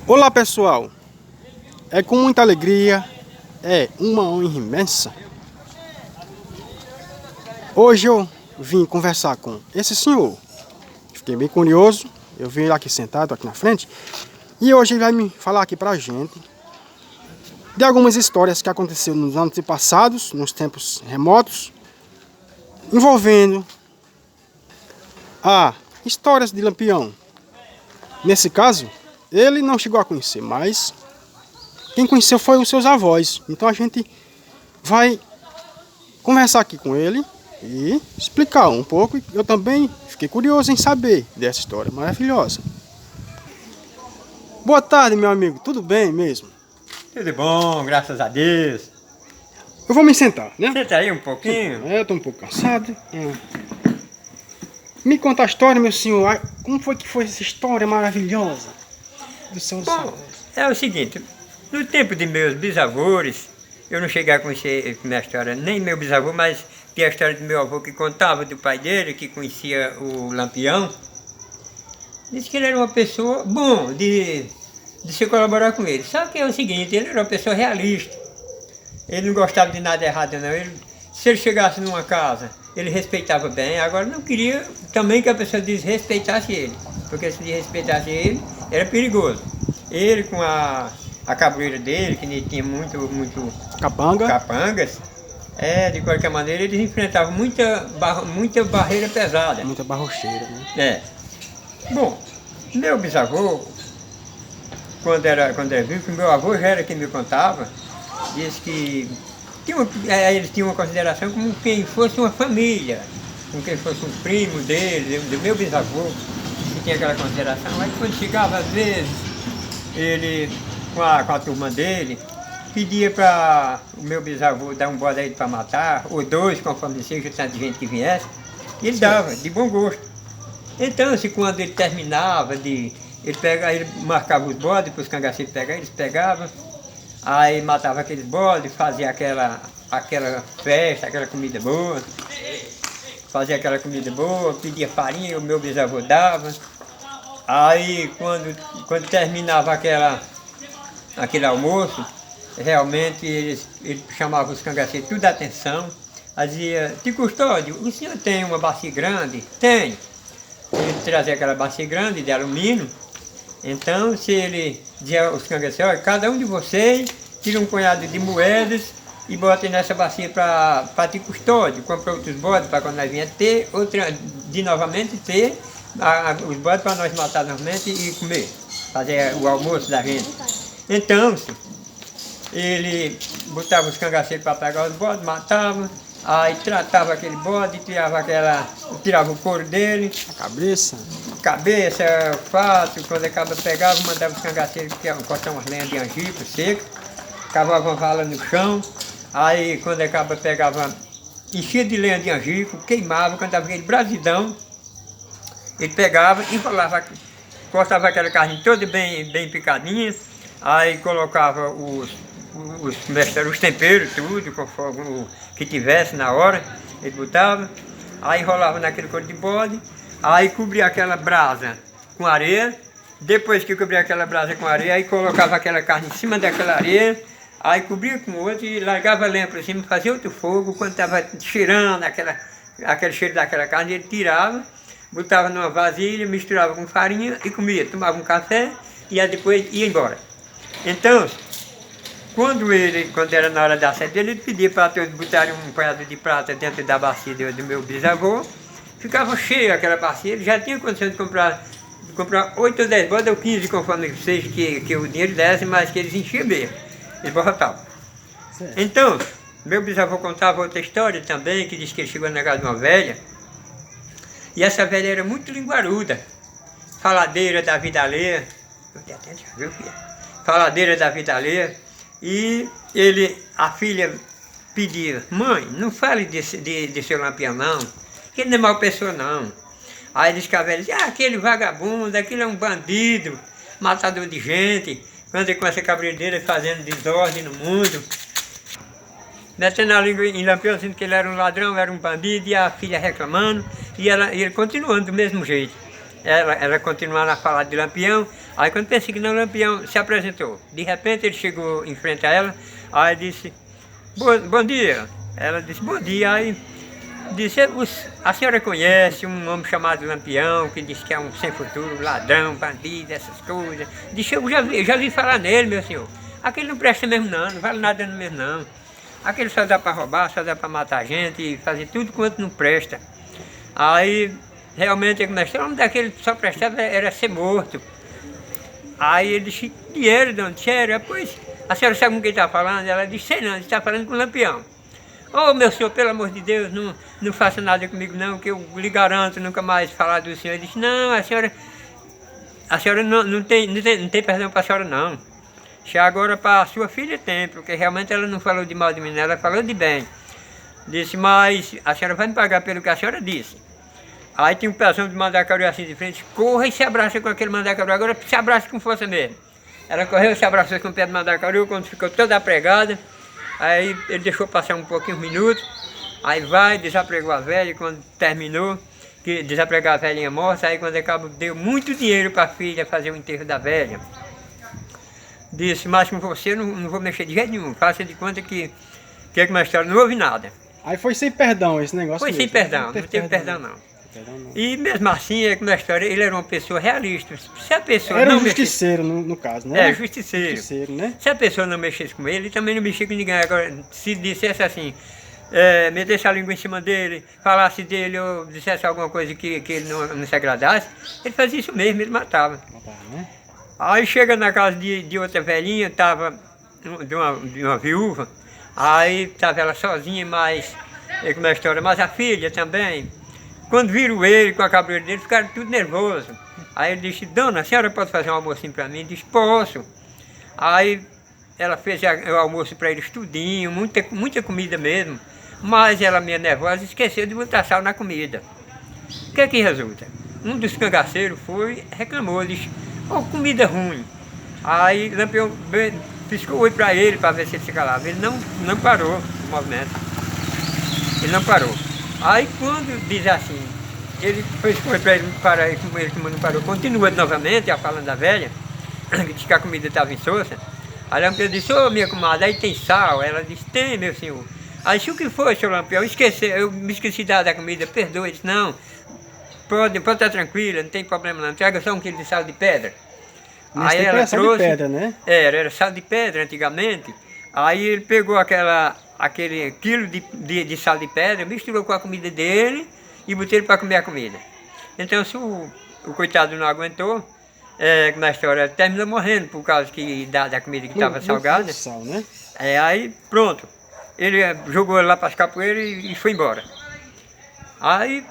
Olá pessoal, é com muita alegria, é uma honra imensa. Hoje eu vim conversar com esse senhor. Fiquei bem curioso, eu vi ele aqui sentado aqui na frente. E hoje ele vai me falar aqui pra gente de algumas histórias que aconteceram nos anos passados, nos tempos remotos, envolvendo histórias de Lampião. Nesse caso, ele não chegou a conhecer, mas quem conheceu foi os seus avós. Então a gente vai conversar aqui com ele e explicar um pouco. Eu também fiquei curioso em saber dessa história maravilhosa. Boa tarde, meu amigo. Tudo bem mesmo? Tudo bom, graças a Deus. Eu vou me sentar, né? Senta aí um pouquinho. Eu tô um pouco cansado. Me conta a história, meu senhor. Como foi que foi essa história maravilhosa do seu avô? É o seguinte, no tempo de meus bisavós, eu não cheguei a conhecer a minha história, nem meu bisavô, mas tem a história do meu avô que contava do pai dele, que conhecia o Lampião. Disse que ele era uma pessoa bom de se colaborar com ele. Só que é o seguinte, ele era uma pessoa realista. Ele não gostava de nada errado, não. Se ele chegasse numa casa, ele respeitava bem. Agora não queria também que a pessoa desrespeitasse ele, porque se desrespeitasse ele, era perigoso. Ele com a cabreira dele, que ele tinha muito capangas, de qualquer maneira eles enfrentavam muita barreira pesada. Muita barrocheira, né? Bom, meu bisavô, quando era vivo, que meu avô já era quem me contava, disse que eles tinham uma consideração como quem fosse uma família, como quem fosse um primo dele, do meu bisavô, que tinha aquela consideração. Mas quando chegava, às vezes, ele, com a turma dele, pedia para o meu bisavô dar um bode aí para matar, ou dois, conforme seja o tanto de gente que viesse, e ele dava, de bom gosto. Então, quando ele terminava ele marcava os bodes para os cangaceiros pegarem, eles pegavam, aí matava aqueles bodes, fazia aquela festa, aquela comida boa, pedia farinha, o meu bisavô dava. Aí quando terminava aquele almoço, realmente ele chamava os cangaceiros tudo a atenção, dizia: "Tio Custódio, o senhor tem uma bacia grande?" "Tem." Ele trazia aquela bacia grande de alumínio. Então, se ele dizia aos cangaceiros: "Olha, cada um de vocês tira um punhado de moedas e bota nessa bacia para Tio Custódio, compra outros bodes para quando nós vier ter, novamente ter os bodes para nós matar novamente e comer, fazer o almoço da gente." Então, ele botava os cangaceiros para pegar os bodes, matava, aí tratava aquele bode, tirava o couro dele, cabeça, fato. Quando acaba pegava, mandava os cangaceiros cortar umas lenhas de angico seco, cavava uma vala no chão, aí quando acaba pegava, enchia de lenha de angico, queimava, quando estava aquele brasidão, ele pegava, enrolava, cortava aquela carne toda bem picadinha, aí colocava os temperos, tudo, conforme o que tivesse na hora, ele botava, aí enrolava naquele couro de bode, aí cobria aquela brasa com areia. Depois que cobria aquela brasa com areia, aí colocava aquela carne em cima daquela areia, aí cobria com outro e largava a lenha por cima, fazia outro fogo. Quando estava cheirando aquele cheiro daquela carne, ele tirava, botava numa vasilha, misturava com farinha e comia, tomava um café e aí depois ia embora. Então, quando era na hora da sede dele, ele pedia para todos botarem um punhado de prata dentro da bacia do meu bisavô. Ficava cheio aquela bacia, ele já tinha condição de comprar 8 ou 10 bodes ou 15, conforme seja que o dinheiro desse, mas que eles enchiam mesmo, eles borrotavam. Então, meu bisavô contava outra história também, que diz que ele chegou na casa de uma velha, e essa velha era muito linguaruda, faladeira da vida alheia, faladeira da vida alheia. E a filha pedia: "Mãe, não fale de seu Lampião não, que ele não é mau pessoa não." Aí eles velha dizia: "Aquele vagabundo, aquele é um bandido, matador de gente." Quando ele com essa cabreira fazendo desordem no mundo, metendo a língua em Lampião, dizendo que ele era um ladrão, era um bandido, e a filha reclamando, e ele continuando do mesmo jeito. ela continuando a falar de Lampião. Aí quando pensei que não, Lampião se apresentou. De repente ele chegou em frente a ela, aí disse, bom dia. Ela disse, bom dia. Aí disse, a senhora conhece um homem chamado Lampião, que diz que é um sem futuro, ladrão, bandido, essas coisas. Disse, eu já vi falar nele, meu senhor. Aquele não presta mesmo não vale nada mesmo não. Aquele só dá para roubar, só dá para matar gente e fazer tudo quanto não presta. Aí, realmente, o homem daquele só prestava era ser morto. Aí ele disse, dinheiro, dona, dinheiro. Pois, a senhora sabe com quem está falando? Ela disse, sei não, ele está falando com o Lampião. Ô, meu senhor, pelo amor de Deus, não faça nada comigo não, que eu lhe garanto nunca mais falar do senhor. Ele disse, não, a senhora não tem perdão para a senhora não. Já agora para a sua filha tem, porque realmente ela não falou de mal de mim, ela falou de bem. Disse, mas a senhora vai me pagar pelo que a senhora disse. Aí tinha um pezão de mandacaru assim de frente, corra e se abraça com aquele mandacaru, agora se abraça com força mesmo. Ela correu, se abraçou com o pé do mandacaru, quando ficou toda apregada, aí ele deixou passar um pouquinho, uns minutos, aí desapregou a velha, quando terminou, que desapregar a velhinha morta, aí quando acabou, deu muito dinheiro para a filha fazer o enterro da velha. Disse, mas com você não vou mexer de jeito nenhum, faça de conta que uma história, não houve nada. Aí foi sem perdão esse negócio? Foi sem perdão, não teve perdão não. E mesmo assim, como a história, ele era uma pessoa realista. Se a pessoa era não um justiceiro, no caso, né? É, justiceiro. Né? Se a pessoa não mexesse com ele também não mexia com ninguém. Agora, se dissesse assim, metesse a língua em cima dele, falasse dele ou dissesse alguma coisa que ele não se agradasse, ele fazia isso mesmo, ele matava. Né? Aí chega na casa de outra velhinha, tava de uma viúva, aí estava ela sozinha, mas como é a história, mas a filha também. Quando viram ele com a cabreira dele, ficaram tudo nervosos. Aí ele disse, dona, a senhora pode fazer um almocinho para mim? Ele disse, posso. Aí ela fez o almoço para eles tudinho, muita comida mesmo, mas ela meio nervosa esqueceu de botar sal na comida. O que é que resulta? Um dos cangaceiros foi, reclamou, disse, oh, comida ruim. Aí Lampião piscou o olho para ele, para ver se ele se calava. Ele não parou o movimento. Ele não parou. Aí quando diz assim, ele foi para ele parar, como ele não parou, continua novamente a falando da velha, que disse que a comida estava insossa. Aí Lampião disse, ô minha comadre, aí tem sal? Ela disse, tem, meu senhor. Aí disse, o que foi, senhor Lampião? Eu me esqueci da comida, perdoa. Ele disse, não, pode estar tranquila, não tem problema não, traga só 1 quilo de sal de pedra. Aí ela trouxe, sal de pedra, né? Era sal de pedra antigamente. Aí ele pegou aquele quilo de sal de pedra, misturou com a comida dele e botou ele para comer a comida. Então, se o coitado não aguentou, na história, terminou morrendo por causa da comida que estava salgada. Sal, né? Aí, pronto. Ele jogou ele lá para as capoeiras e foi embora. Aí,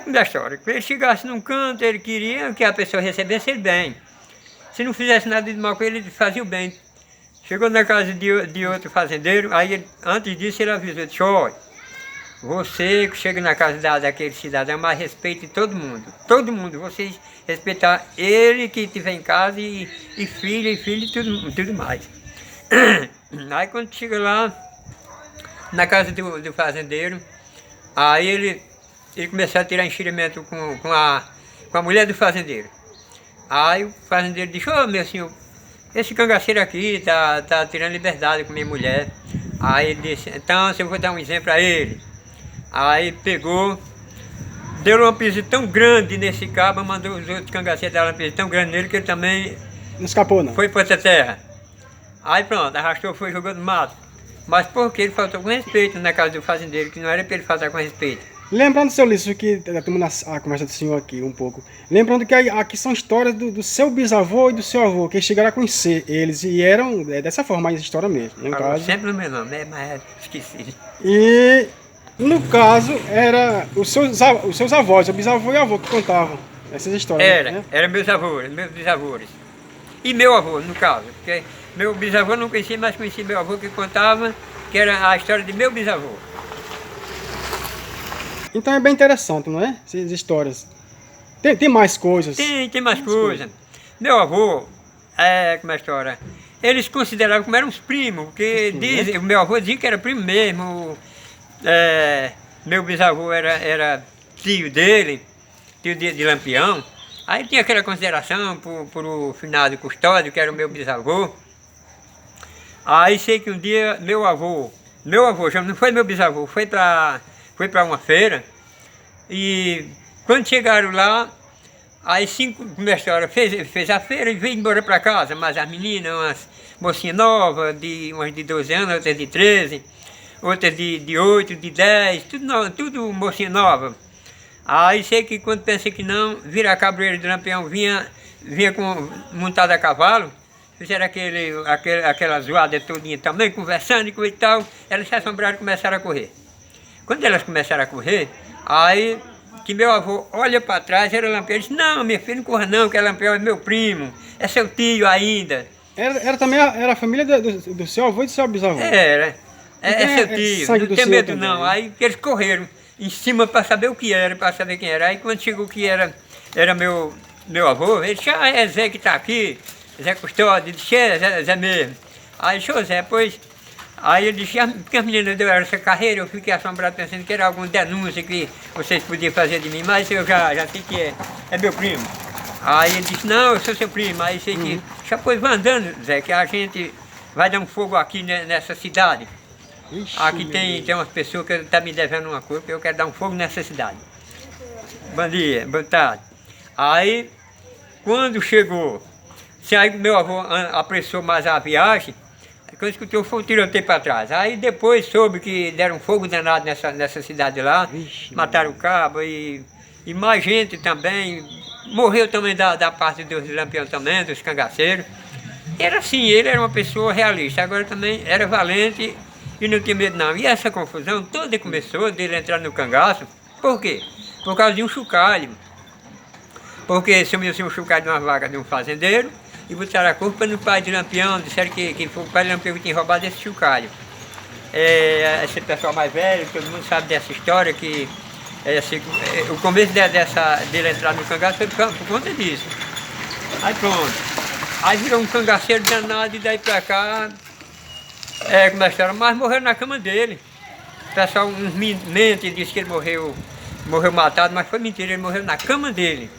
como da história. Se ele chegasse num canto, ele queria que a pessoa recebesse ele bem. Se não fizesse nada de mal com ele, ele fazia o bem. Chegou na casa de outro fazendeiro, aí ele, antes disso ele avisou, disse, olha, você que chega na casa daquele cidadão, mas respeite todo mundo, vocês respeitar ele que estiver em casa e filha e tudo mais. Aí quando chega lá, na casa do fazendeiro, aí ele começou a tirar enxerimento com a mulher do fazendeiro. Aí o fazendeiro disse, ô meu senhor, esse cangaceiro aqui tá tirando liberdade com minha mulher. Aí ele disse, então eu vou dar um exemplo a ele. Aí pegou, deu uma pisa tão grande nesse cabo, mandou os outros cangaceiros dar uma pisa tão grande nele que ele também não escapou não. Foi para outra terra. Aí pronto, arrastou, foi jogando mato. Mas porque ele faltou com respeito na casa do fazendeiro, que não era para ele faltar com respeito. Lembrando, seu Lício, que tomando a conversa do senhor aqui um pouco, lembrando que aqui são histórias do seu bisavô e do seu avô, que chegaram a conhecer eles e eram dessa forma, a história mesmo. No caso, sempre no meu nome, mas esqueci. E no caso, era os seus avós, o bisavô e o avô que contavam essas histórias. Era meus bisavôs. E meu avô, no caso, porque meu bisavô não conhecia, mas conhecia meu avô que contava, que era a história de meu bisavô. Então é bem interessante, não é? Essas histórias. Tem mais coisas. Tem mais coisas. Meu avô, como é a história? Eles consideravam como eram os primos, porque o meu avô dizia que era primo mesmo. Meu bisavô era tio dele, tio de Lampião. Aí tinha aquela consideração por o finado Custódio, que era o meu bisavô. Aí sei que um dia meu avô já não foi meu bisavô, foi para uma feira. E quando chegaram lá, aí como essa hora fez a feira e veio embora para casa, mas as meninas, umas mocinhas novas, umas de 12 anos, outras de 13, outras de 8, de 10, tudo mocinha nova. Aí sei que quando pensei que não, vira a cabreira do Lampião, vinha montada a cavalo, fizeram aquela zoada todinha também, conversando e tal, elas se assombraram e começaram a correr. Quando elas começaram a correr, aí que meu avô olha para trás, era o Lampião, disse, não, minha filha, não corra não, que o Lampião é meu primo, é seu tio ainda. Era a família do seu avô e do seu bisavô? Era, é seu tio, não tem medo também, não. né? Aí eles correram em cima para saber o que era, para saber quem era. Aí quando chegou que era meu avô, ele disse, ah, é Zé que está aqui, Zé Custódio, ele disse, é Zé mesmo. Aí disse, ô Zé, pois... Aí ele disse, porque as meninas deram essa carreira, eu fiquei assombrado pensando que era alguma denúncia que vocês podiam fazer de mim, mas eu já sei que é meu primo. Aí ele disse, não, eu sou seu primo. Aí sei que, já pois vai andando, Zé, que a gente vai dar um fogo aqui nessa cidade. Ixi, Aqui tem umas pessoas que estão me devendo uma coisa, eu quero dar um fogo nessa cidade. Bom dia, boa tarde. Aí, quando chegou, aí meu avô apressou mais a viagem, quando escutou foi um tiroteio para trás. Aí depois soube que deram fogo danado nessa cidade lá, Vixe, mataram o cabo e mais gente também. Morreu também da parte dos Lampião também, dos cangaceiros. Era assim, ele era uma pessoa realista, agora também era valente e não tinha medo não. E essa confusão toda começou dele entrar no cangaço, por quê? Por causa de um chocalho. Porque sumiu-se um chocalho de uma vaca de um fazendeiro, e botaram a culpa no pai de Lampião, disseram que foi o pai de Lampião que tinha roubado esse chocalho. Esse pessoal mais velho, todo mundo sabe dessa história, que o começo dele entrar no cangaço foi por conta disso. Aí pronto. Aí virou um cangaceiro danado e daí pra cá, como é que era, mas morreu na cama dele. O pessoal mente, disse que ele morreu matado, mas foi mentira, ele morreu na cama dele.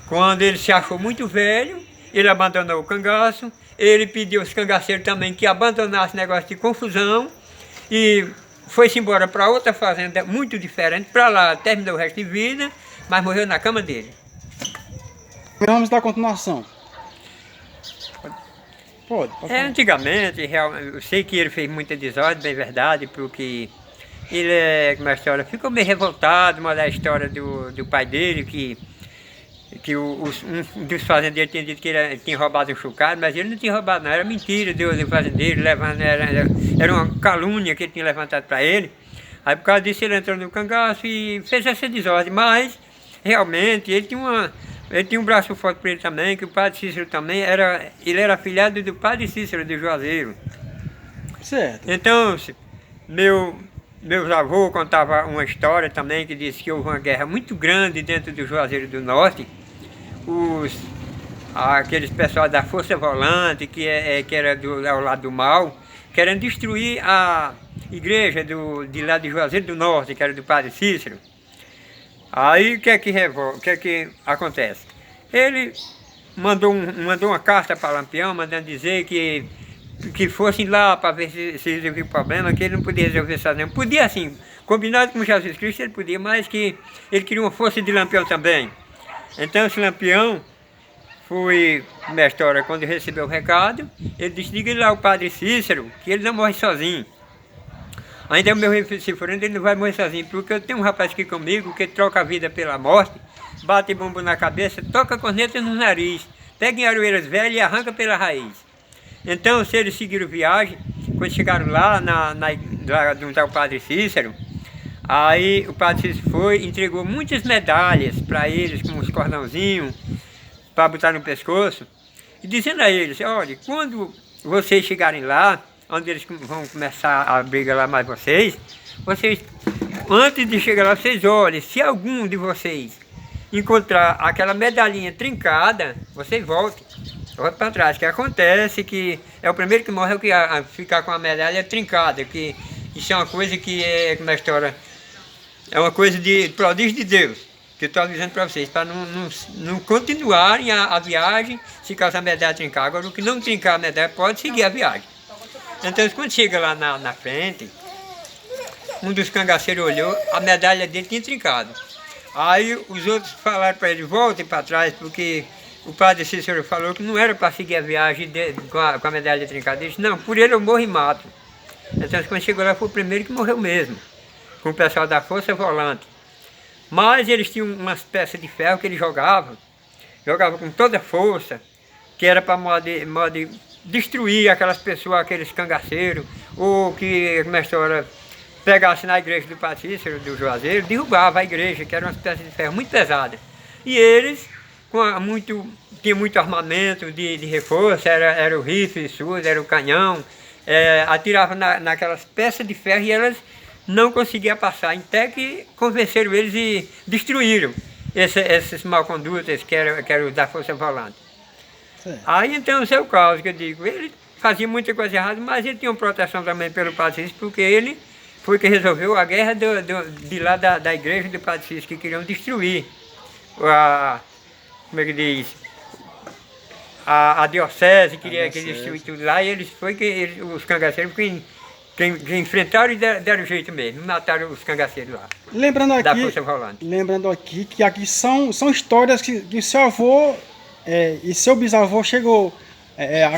Quando ele se achou muito velho, ele abandonou o cangaço, ele pediu aos cangaceiros também que abandonassem negócio de confusão e foi-se embora para outra fazenda muito diferente, para lá, terminou o resto de vida, mas morreu na cama dele. Vamos dar continuação. Pode Antigamente, eu sei que ele fez muita desordem, bem verdade, porque ele, como a história, ficou meio revoltado, mas a história do pai dele, que um dos fazendeiros tinha dito que ele tinha roubado um chocalho, mas ele não tinha roubado não, era mentira do fazendeiro, era uma calúnia que ele tinha levantado para ele. Aí por causa disso ele entrou no cangaço e fez essa desordem, mas realmente ele tinha um braço forte para ele também, que o padre Cícero também ele era afilhado do padre Cícero de Juazeiro. Certo. Então, meus avôs contavam uma história também que disse que houve uma guerra muito grande dentro do Juazeiro do Norte. Aqueles pessoal da Força Volante, que era ao lado do mal, querendo destruir a igreja de lá de Juazeiro do Norte, que era do padre Cícero. Aí o que é que acontece? Ele mandou uma carta para Lampião, mandando dizer que fossem lá para ver se resolvia o problema, que ele não podia resolver sozinho. Podia assim, combinado com Jesus Cristo, ele podia, mas que ele queria uma força de Lampião também. Então esse Lampião foi, na história, quando recebeu o recado, ele disse, diga lá ao padre Cícero que ele não morre sozinho. Ainda o meu rei Cifrando, ele não vai morrer sozinho, porque eu tenho um rapaz aqui comigo que troca a vida pela morte, bate bombo na cabeça, toca corneta no nariz, pega em aroeiras velhas e arranca pela raiz. Então, se eles seguiram viagem, quando chegaram lá, lá onde está o padre Cícero, aí o padre Cícero foi, entregou muitas medalhas para eles, com uns cordãozinhos, para botar no pescoço, e dizendo a eles, olha, quando vocês chegarem lá, onde eles vão começar a briga lá mais vocês, antes de chegar lá, vocês olhem, se algum de vocês encontrar aquela medalhinha trincada, vocês voltem para trás, que acontece que é o primeiro que morre é o que ficar com a medalha trincada, que isso é uma coisa que como é a história, é uma coisa de prodígio de Deus. Que eu estou avisando para vocês, para não continuarem a viagem se caso a medalha trincar. Agora, o que não trincar a medalha pode seguir a viagem. Então, quando chega lá na frente, um dos cangaceiros olhou, a medalha dele tinha trincado. Aí os outros falaram para ele, voltem para trás, porque o padre Cícero falou que não era para seguir a viagem com a medalha trincada. Ele disse, não, por ele eu morro e mato. Então, quando chegou lá, foi o primeiro que morreu mesmo, com o pessoal da Força Volante. Mas eles tinham umas peças de ferro que eles jogavam com toda a força, que era para modo de destruir aquelas pessoas, aqueles cangaceiros, ou que, como a história, pegasse na igreja do Padre Cícero, do Juazeiro, derrubava a igreja, que eram umas peças de ferro muito pesadas. E eles, tinham muito armamento de reforço, era o rifle, era o canhão, atiravam naquelas peças de ferro e elas não conseguiam passar, até que convenceram eles e destruíram esses mal-condutas que eram da Força Volante. Aí então, esse é o caso que eu digo, ele fazia muita coisa errada, mas ele tinha uma proteção também pelo Padre Cícero, porque ele foi que resolveu a guerra de lá da igreja do Padre Cícero, que queriam destruir como é que diz? A diocese, queria destruir tudo lá, e os cangaceiros que enfrentaram e deram jeito mesmo, mataram os cangaceiros lá. Da Força Volante. Lembrando aqui que aqui são histórias que seu avô e seu bisavô chegou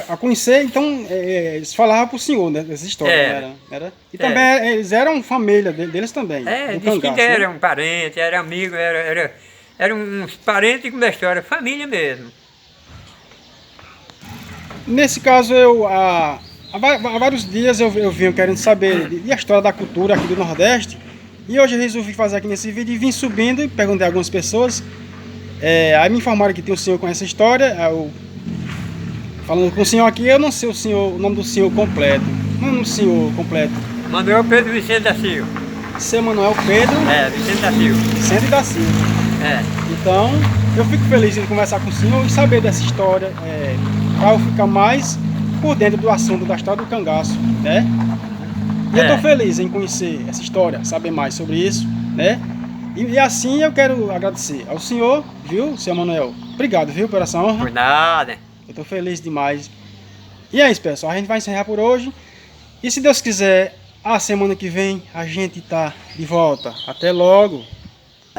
a conhecer, então eles falavam para o senhor, né, dessas histórias, não era? E também eles eram família deles também. Diz que eram parentes, eram amigos, eram uns parentes com a história, família mesmo. Nesse caso, há vários dias eu vim querendo saber a história da cultura aqui do Nordeste, e hoje eu resolvi fazer aqui nesse vídeo e vim subindo e perguntei a algumas pessoas. Aí me informaram que tem um senhor com essa história. Falando com o senhor aqui, eu não sei o nome do senhor completo. O nome do senhor completo? Manuel Pedro Vicente da Silva. Seu Manuel Pedro? Vicente da Silva. Vicente da Silva. Então, eu fico feliz em conversar com o senhor e saber dessa história, para eu ficar mais por dentro do assunto da história do cangaço, né? E eu estou feliz em conhecer essa história, saber mais sobre isso, né? E assim eu quero agradecer ao senhor, viu, seu Manuel? Obrigado, viu, por essa honra. Por nada. Eu estou feliz demais. E é isso, pessoal. A gente vai encerrar por hoje. E se Deus quiser, a semana que vem a gente tá de volta. Até logo.